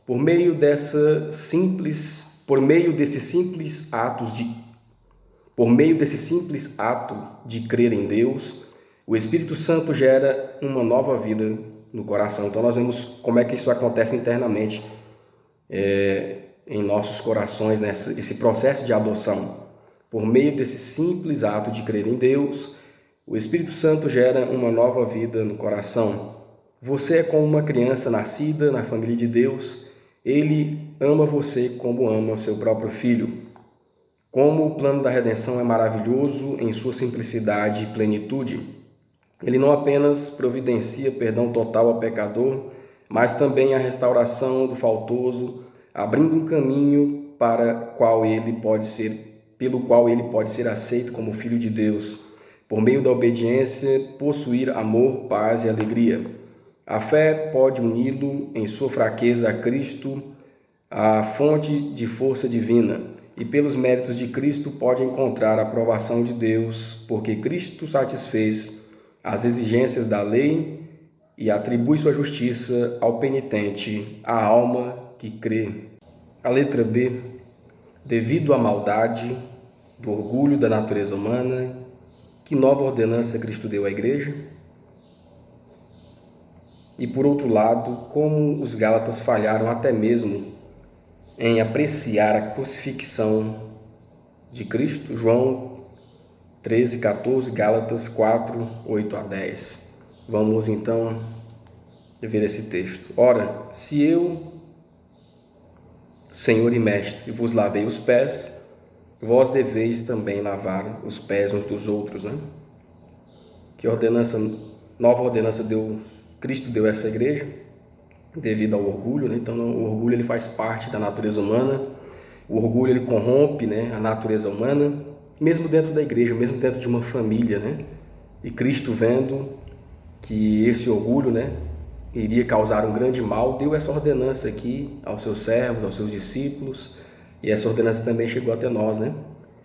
Speaker 1: por meio desse simples ato de crer em Deus, o Espírito Santo gera uma nova vida no coração. Então nós vemos como é que isso acontece internamente em nossos corações, né? Esse processo de adoção. Por meio desse simples ato de crer em Deus, o Espírito Santo gera uma nova vida no coração. Você é como uma criança nascida na família de Deus. Ele ama você como ama o seu próprio filho. Como o plano da redenção é maravilhoso em sua simplicidade e plenitude. Ele não apenas providencia perdão total ao pecador, mas também a restauração do faltoso, abrindo um caminho pelo qual ele pode ser aceito como filho de Deus. Por meio da obediência, possuir amor, paz e alegria. A fé pode uni-lo em sua fraqueza a Cristo, a fonte de força divina, e pelos méritos de Cristo pode encontrar a aprovação de Deus, porque Cristo satisfez as exigências da lei e atribui sua justiça ao penitente, à alma que crê. A letra B. Devido à maldade, do orgulho da natureza humana, que nova ordenança Cristo deu à igreja? E por outro lado, como os Gálatas falharam até mesmo em apreciar a crucifixão de Cristo? João 13:14, Gálatas 4:8-10. Vamos então ver esse texto. Ora, se eu, Senhor e Mestre, vos lavei os pés, vós deveis também lavar os pés uns dos outros, né? Que nova ordenança Cristo deu a essa igreja, devido ao orgulho, né? Então o orgulho ele faz parte da natureza humana. O orgulho ele corrompe, né, a natureza humana, mesmo dentro da igreja, mesmo dentro de uma família, né? E Cristo, vendo que esse orgulho, né, iria causar um grande mal, deu essa ordenança aqui aos seus servos, aos seus discípulos, e essa ordenança também chegou até nós, né?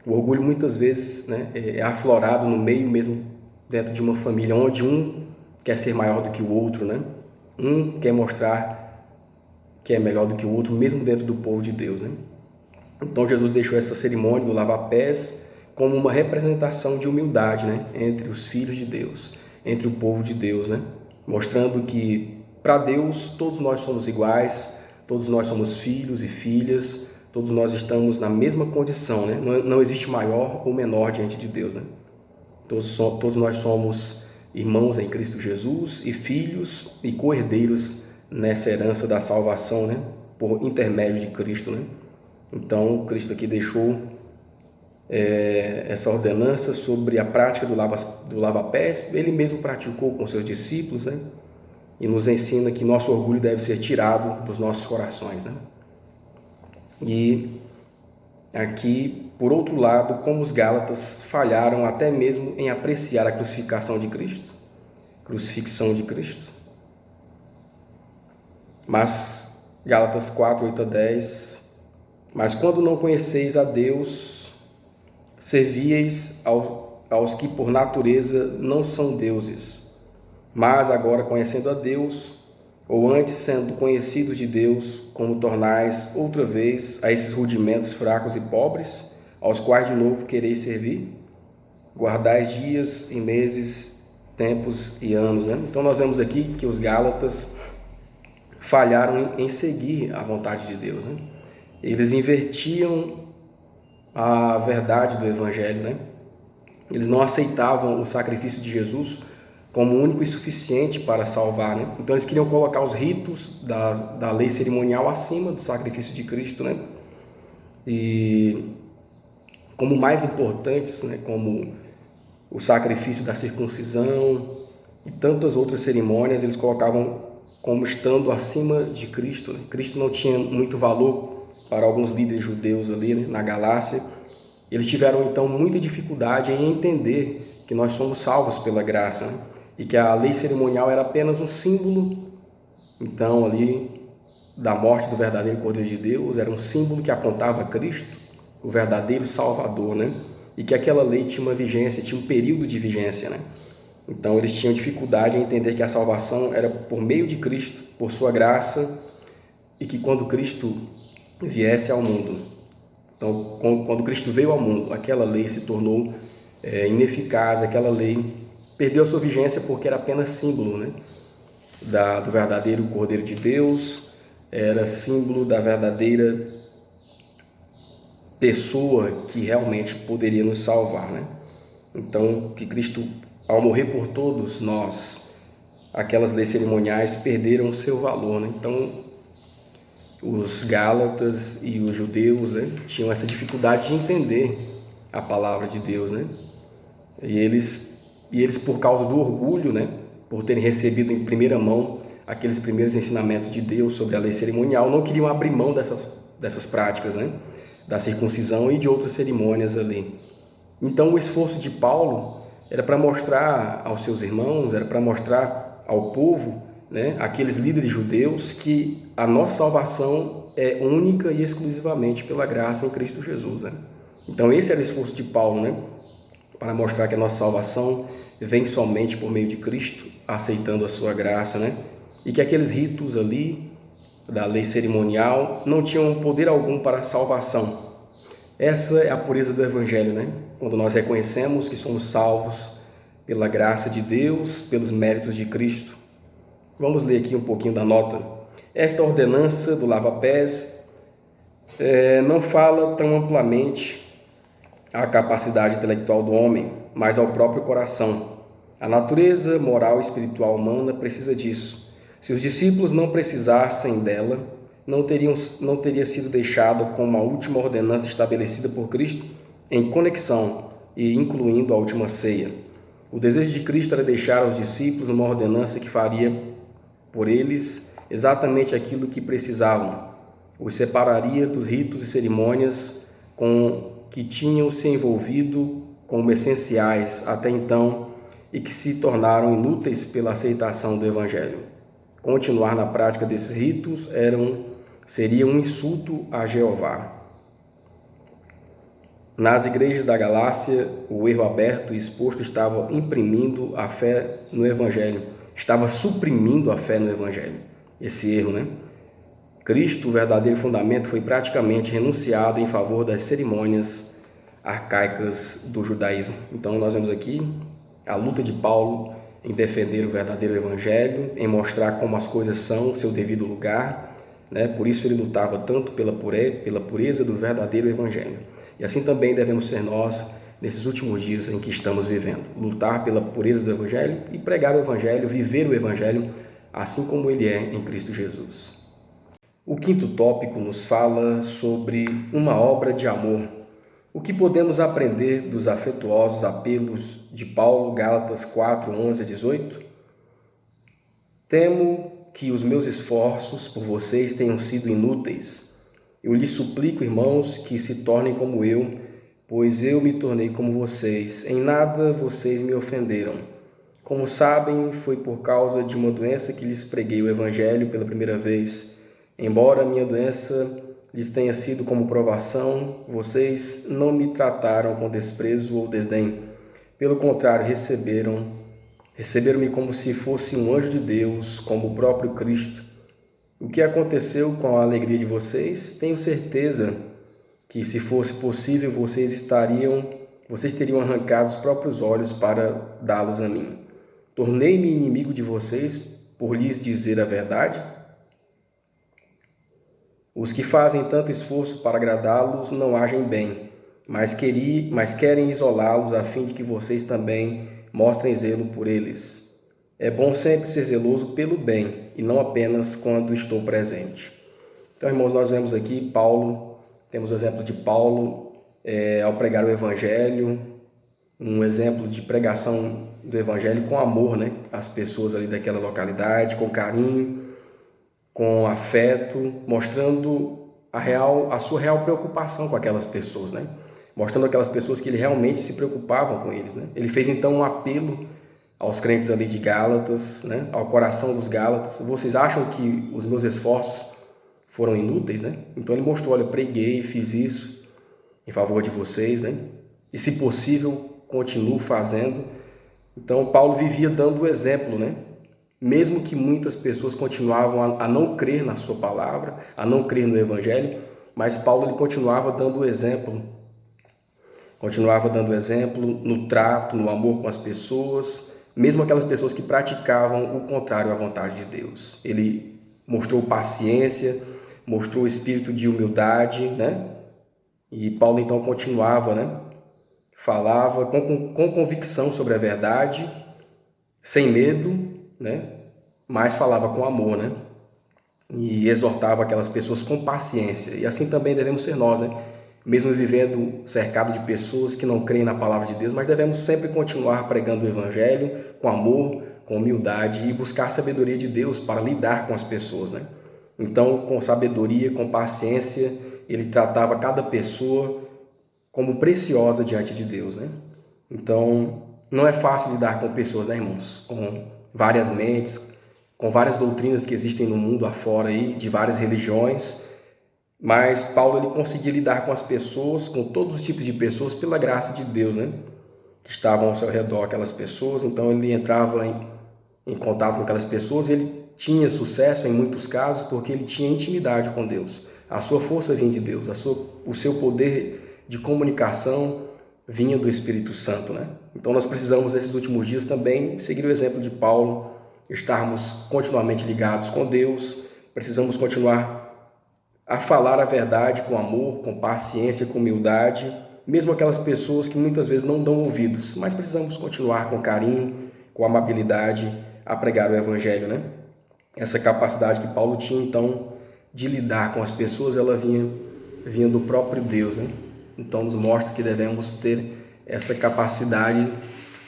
Speaker 1: O orgulho muitas vezes, né, é aflorado no meio mesmo dentro de uma família, onde um quer ser maior do que o outro, né? Um quer mostrar que é melhor do que o outro, mesmo dentro do povo de Deus, né? Então Jesus deixou essa cerimônia do lavar pés como uma representação de humildade, né, entre os filhos de Deus, entre o povo de Deus, né? Mostrando que para Deus todos nós somos iguais, todos nós somos filhos e filhas, todos nós estamos na mesma condição, né? Não existe maior ou menor diante de Deus, né? Todos nós somos irmãos em Cristo Jesus e filhos e co-herdeiros nessa herança da salvação, né? Por intermédio de Cristo, né? Então, Cristo aqui deixou essa ordenança sobre a prática do lava-pés. Ele mesmo praticou com seus discípulos, né? E nos ensina que nosso orgulho deve ser tirado dos nossos corações, né? E aqui, por outro lado, como os Gálatas falharam até mesmo em apreciar a crucifixão de Cristo. Mas, Gálatas 4:8-10, mas quando não conheceis a Deus, servieis aos que por natureza não são deuses, mas agora conhecendo a Deus, ou antes sendo conhecidos de Deus, como tornais outra vez a esses rudimentos fracos e pobres, aos quais de novo quereis servir? Guardais dias e meses, tempos e anos, né? Então nós vemos aqui que os Gálatas falharam em seguir a vontade de Deus, né? Eles invertiam a verdade do Evangelho, né? Eles não aceitavam o sacrifício de Jesus como único e suficiente para salvar, né? Então eles queriam colocar os ritos da lei cerimonial acima do sacrifício de Cristo, né? E como mais importantes, né? Como o sacrifício da circuncisão e tantas outras cerimônias, eles colocavam como estando acima de Cristo, né? Cristo não tinha muito valor para alguns líderes judeus ali, né, na Galácia. Eles tiveram então muita dificuldade em entender que nós somos salvos pela graça, né? E que a lei cerimonial era apenas um símbolo, então, ali, da morte do verdadeiro Cordeiro de Deus, era um símbolo que apontava a Cristo, o verdadeiro Salvador, né? E que aquela lei tinha uma vigência, tinha um período de vigência, né? Então, eles tinham dificuldade em entender que a salvação era por meio de Cristo, por sua graça, e que quando Cristo viesse ao mundo, então, quando Cristo veio ao mundo, aquela lei se tornou ineficaz, aquela lei perdeu a sua vigência porque era apenas símbolo, né? Do verdadeiro Cordeiro de Deus, era símbolo da verdadeira pessoa que realmente poderia nos salvar, né? Então, que Cristo, ao morrer por todos nós, aquelas leis cerimoniais perderam o seu valor, né? Então, os gálatas e os judeus, né, tinham essa dificuldade de entender a palavra de Deus, né? E eles por causa do orgulho, né, por terem recebido em primeira mão aqueles primeiros ensinamentos de Deus sobre a lei cerimonial, não queriam abrir mão dessas práticas, né, da circuncisão e de outras cerimônias ali. Então, o esforço de Paulo era para mostrar aos seus irmãos, era para mostrar ao povo, né, aqueles líderes judeus, que a nossa salvação é única e exclusivamente pela graça em Cristo Jesus, né? Então, esse era o esforço de Paulo, né, para mostrar que a nossa salvação vem somente por meio de Cristo, aceitando a sua graça, né? E que aqueles ritos ali da lei cerimonial não tinham poder algum para a salvação. Essa é a pureza do Evangelho, né? Quando nós reconhecemos que somos salvos pela graça de Deus, pelos méritos de Cristo. Vamos ler aqui um pouquinho da nota. Esta ordenança do lava-pés não fala tão amplamente à capacidade intelectual do homem, mas ao próprio coração. A natureza moral e espiritual humana precisa disso. Se os discípulos não precisassem dela, não teria sido deixado como a última ordenança estabelecida por Cristo em conexão e incluindo a última ceia. O desejo de Cristo era deixar aos discípulos uma ordenança que faria por eles exatamente aquilo que precisavam. Os separaria dos ritos e cerimônias que tinham se envolvido como essenciais até então e que se tornaram inúteis pela aceitação do Evangelho. Continuar na prática desses ritos seria um insulto a Jeová. Nas igrejas da Galácia, o erro aberto e exposto estava imprimindo a fé no Evangelho, estava suprimindo a fé no Evangelho. Esse erro, né? Cristo, o verdadeiro fundamento, foi praticamente renunciado em favor das cerimônias arcaicas do judaísmo. Então, nós vemos aqui a luta de Paulo em defender o verdadeiro Evangelho, em mostrar como as coisas são o seu devido lugar, né? Por isso ele lutava tanto pela pureza do verdadeiro Evangelho. E assim também devemos ser nós nesses últimos dias em que estamos vivendo. Lutar pela pureza do Evangelho e pregar o Evangelho, viver o Evangelho assim como ele é em Cristo Jesus. O quinto tópico nos fala sobre uma obra de amor. O que podemos aprender dos afetuosos apelos de Paulo, Gálatas 4, 11 a 18? Temo que os meus esforços por vocês tenham sido inúteis. Eu lhes suplico, irmãos, que se tornem como eu, pois eu me tornei como vocês. Em nada vocês me ofenderam. Como sabem, foi por causa de uma doença que lhes preguei o Evangelho pela primeira vez. Embora a minha doença lhes tenha sido como provação, vocês não me trataram com desprezo ou desdém. Pelo contrário, receberam-me como se fosse um anjo de Deus, como o próprio Cristo. O que aconteceu com a alegria de vocês? Tenho certeza que, se fosse possível, vocês teriam arrancado os próprios olhos para dá-los a mim. Tornei-me inimigo de vocês por lhes dizer a verdade? Os que fazem tanto esforço para agradá-los não agem bem, mas querem isolá-los a fim de que vocês também mostrem zelo por eles. É bom sempre ser zeloso pelo bem e não apenas quando estou presente. Então, irmãos, nós vemos aqui temos o exemplo de Paulo ao pregar o Evangelho, um exemplo de pregação do evangelho com amor, né? As pessoas ali daquela localidade, com carinho, com afeto, mostrando a sua real preocupação com aquelas pessoas, né? Mostrando aquelas pessoas que ele realmente se preocupavam com eles, né? Ele fez então um apelo aos crentes ali de Gálatas, né? Ao coração dos Gálatas. Vocês acham que os meus esforços foram inúteis, né? Então ele mostrou, olha, eu preguei, fiz isso em favor de vocês, né? E se possível, continuo fazendo. Então Paulo vivia dando o exemplo, né? Mesmo que muitas pessoas continuavam a não crer na sua palavra, a não crer no evangelho, mas Paulo ele continuava dando o exemplo no trato, no amor com as pessoas, mesmo aquelas pessoas que praticavam o contrário à vontade de Deus. Ele mostrou paciência, mostrou espírito de humildade, né? E Paulo então continuava, né? Falava com convicção sobre a verdade, sem medo, né? Mas falava com amor, né? E exortava aquelas pessoas com paciência. E assim também devemos ser nós, né? Mesmo vivendo cercado de pessoas que não creem na palavra de Deus, mas devemos sempre continuar pregando o evangelho com amor, com humildade e buscar a sabedoria de Deus para lidar com as pessoas, né? Então, com sabedoria, com paciência, ele tratava cada pessoa como preciosa diante de Deus, né? Então, não é fácil lidar com pessoas, né, irmãos? Com várias mentes, com várias doutrinas que existem no mundo afora aí, de várias religiões, mas Paulo ele conseguia lidar com as pessoas, com todos os tipos de pessoas, pela graça de Deus, né? Que estavam ao seu redor, aquelas pessoas. Então ele entrava em contato com aquelas pessoas e ele tinha sucesso em muitos casos porque ele tinha intimidade com Deus. A sua força vinha de Deus, o seu poder de comunicação vinha do Espírito Santo, né? Então nós precisamos nesses últimos dias também seguir o exemplo de Paulo, estarmos continuamente ligados com Deus, precisamos continuar a falar a verdade com amor, com paciência, com humildade, mesmo aquelas pessoas que muitas vezes não dão ouvidos, mas precisamos continuar com carinho, com amabilidade, a pregar o evangelho, né? Essa capacidade que Paulo tinha então de lidar com as pessoas, ela vinha do próprio Deus, né? Então nos mostra que devemos ter essa capacidade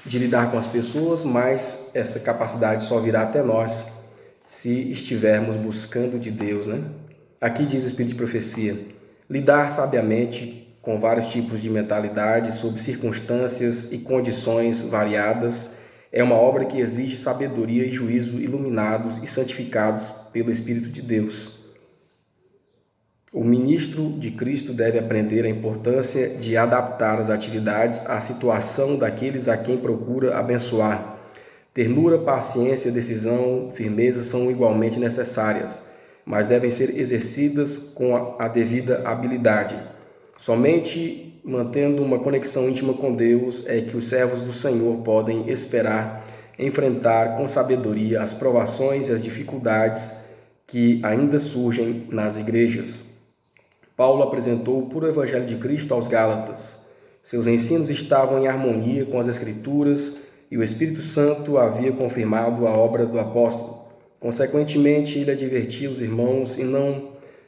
Speaker 1: de lidar com as pessoas, mas essa capacidade só virá até nós se estivermos buscando de Deus, né? Aqui diz o Espírito de Profecia: lidar sabiamente com vários tipos de mentalidade, sob circunstâncias e condições variadas, é uma obra que exige sabedoria e juízo iluminados e santificados pelo Espírito de Deus. O ministro de Cristo deve aprender a importância de adaptar as atividades à situação daqueles a quem procura abençoar. Ternura, paciência, decisão, firmeza são igualmente necessárias, mas devem ser exercidas com a devida habilidade. Somente mantendo uma conexão íntima com Deus é que os servos do Senhor podem esperar enfrentar com sabedoria as provações e as dificuldades que ainda surgem nas igrejas. Paulo apresentou o puro evangelho de Cristo aos Gálatas. Seus ensinos estavam em harmonia com as Escrituras e o Espírito Santo havia confirmado a obra do apóstolo. Consequentemente, ele advertia os irmãos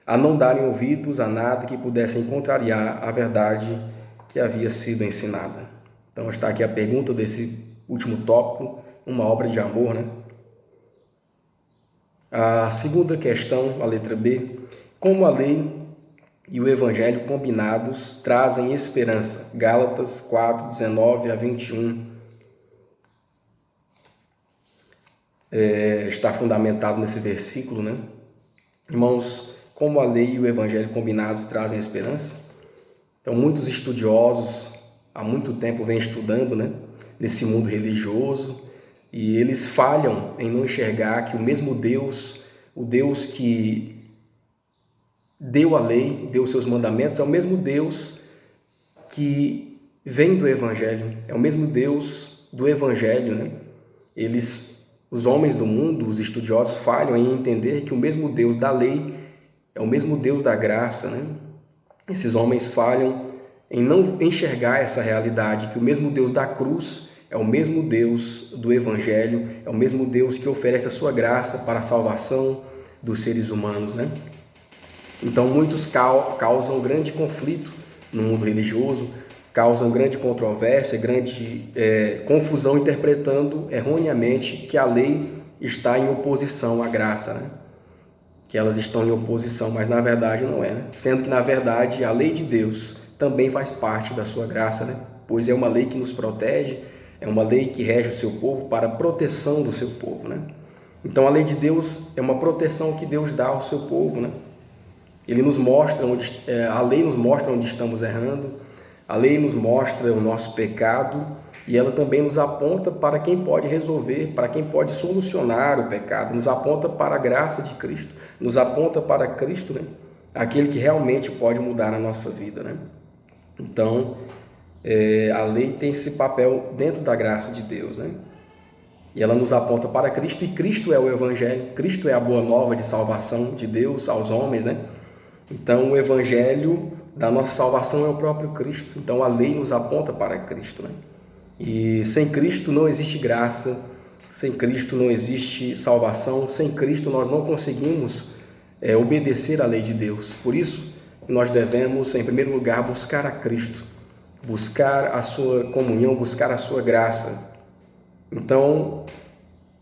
Speaker 1: a não darem ouvidos a nada que pudessem contrariar a verdade que havia sido ensinada. Então está aqui a pergunta desse último tópico, uma obra de amor, né? A segunda questão, a letra B: como a lei e o evangelho combinados trazem esperança? Gálatas 4, 19 a 21. Está fundamentado nesse versículo, né? Irmãos, como a lei e o evangelho combinados trazem esperança? Então, muitos estudiosos há muito tempo vêm estudando, né, nesse mundo religioso, e eles falham em não enxergar que o mesmo Deus, o Deus que deu a lei, deu os seus mandamentos, é o mesmo Deus que vem do evangelho, é o mesmo Deus do evangelho, né? Os homens do mundo, os estudiosos, falham em entender que o mesmo Deus da lei é o mesmo Deus da graça, né? Esses homens falham em não enxergar essa realidade, que o mesmo Deus da cruz é o mesmo Deus do evangelho, é o mesmo Deus que oferece a sua graça para a salvação dos seres humanos, né? Então muitos causam grande conflito no mundo religioso, causam grande controvérsia, grande confusão, interpretando erroneamente que a lei está em oposição à graça, né? Que elas estão em oposição, mas na verdade não é, né? Sendo que na verdade a lei de Deus também faz parte da sua graça, né? Pois é uma lei que nos protege, é uma lei que rege o seu povo para a proteção do seu povo, né? Então a lei de Deus é uma proteção que Deus dá ao seu povo, né? Ele nos mostra a lei nos mostra onde estamos errando, a lei nos mostra o nosso pecado e ela também nos aponta para quem pode resolver, para quem pode solucionar o pecado, nos aponta para a graça de Cristo, nos aponta para Cristo, né? Aquele que realmente pode mudar a nossa vida, né? Então, a lei tem esse papel dentro da graça de Deus, né? E ela nos aponta para Cristo, e Cristo é o Evangelho, Cristo é a boa nova de salvação de Deus aos homens, né? Então, o Evangelho da nossa salvação é o próprio Cristo. Então, a lei nos aponta para Cristo, né? E sem Cristo não existe graça, sem Cristo não existe salvação, sem Cristo nós não conseguimos obedecer à lei de Deus. Por isso, nós devemos, em primeiro lugar, buscar a Cristo, buscar a sua comunhão, buscar a sua graça. Então,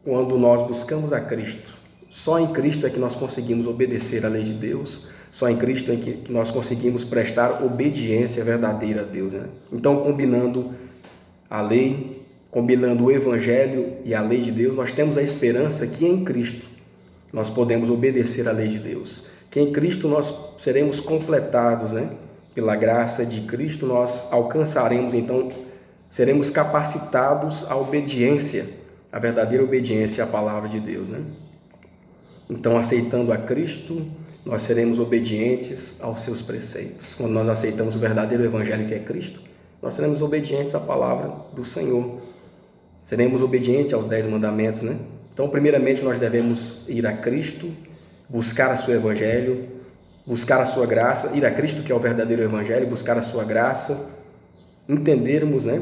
Speaker 1: quando nós buscamos a Cristo, só em Cristo é que nós conseguimos obedecer à lei de Deus, só em Cristo é que nós conseguimos prestar obediência verdadeira a Deus, né? Então, combinando a lei, combinando o Evangelho e a lei de Deus, nós temos a esperança que em Cristo nós podemos obedecer à lei de Deus, que em Cristo nós seremos completados, né? Pela graça de Cristo nós alcançaremos, então, seremos capacitados à obediência, à verdadeira obediência à palavra de Deus, né? Então, aceitando a Cristo, nós seremos obedientes aos seus preceitos. Quando nós aceitamos o verdadeiro Evangelho que é Cristo, nós seremos obedientes à palavra do Senhor. Seremos obedientes aos 10 mandamentos, né? Então, primeiramente, nós devemos ir a Cristo, buscar a seu Evangelho, buscar a sua graça, ir a Cristo, que é o verdadeiro Evangelho, buscar a sua graça, entendermos, né,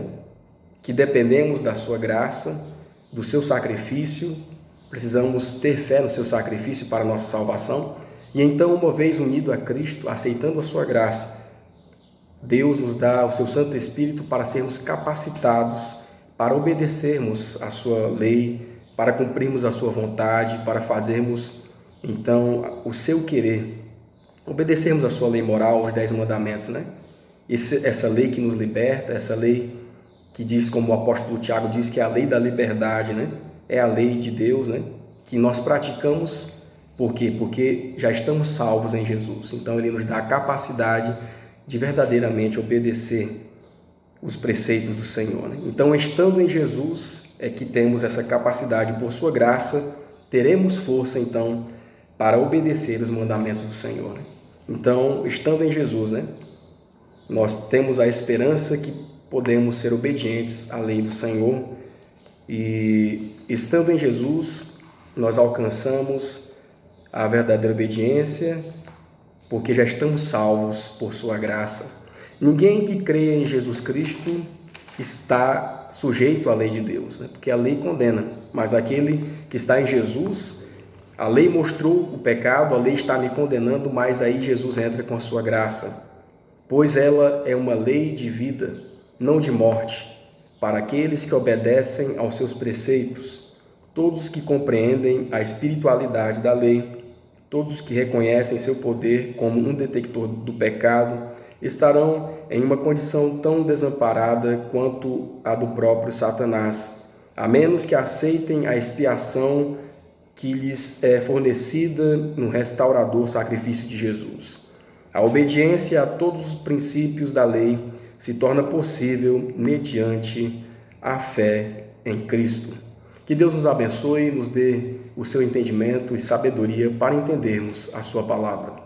Speaker 1: que dependemos da sua graça, do seu sacrifício, precisamos ter fé no seu sacrifício para a nossa salvação, e então, uma vez unido a Cristo, aceitando a sua graça, Deus nos dá o seu Santo Espírito para sermos capacitados para obedecermos a sua lei, para cumprirmos a sua vontade, para fazermos, então, o seu querer, obedecermos a sua lei moral, os 10 mandamentos, né? Essa lei que nos liberta, essa lei que diz, como o apóstolo Tiago diz, que é a lei da liberdade, né? É a lei de Deus, né? Que nós praticamos. Por quê? Porque já estamos salvos em Jesus. Então, Ele nos dá a capacidade de verdadeiramente obedecer os preceitos do Senhor, né? Então, estando em Jesus, é que temos essa capacidade. Por sua graça, teremos força, então, para obedecer os mandamentos do Senhor, né? Então, estando em Jesus, né? Nós temos a esperança que podemos ser obedientes à lei do Senhor. E, estando em Jesus, nós alcançamos a verdadeira obediência, porque já estamos salvos por sua graça. Ninguém que crê em Jesus Cristo está sujeito à lei de Deus, né? Porque a lei condena, mas aquele que está em Jesus, a lei mostrou o pecado, a lei está me condenando, mas aí Jesus entra com a sua graça, pois ela é uma lei de vida, não de morte, para aqueles que obedecem aos seus preceitos, todos que compreendem a espiritualidade da lei, todos que reconhecem seu poder como um detector do pecado, estarão em uma condição tão desamparada quanto a do próprio Satanás, a menos que aceitem a expiação que lhes é fornecida no restaurador sacrifício de Jesus. A obediência a todos os princípios da lei se torna possível mediante a fé em Cristo. Que Deus nos abençoe e nos dê o seu entendimento e sabedoria para entendermos a sua palavra.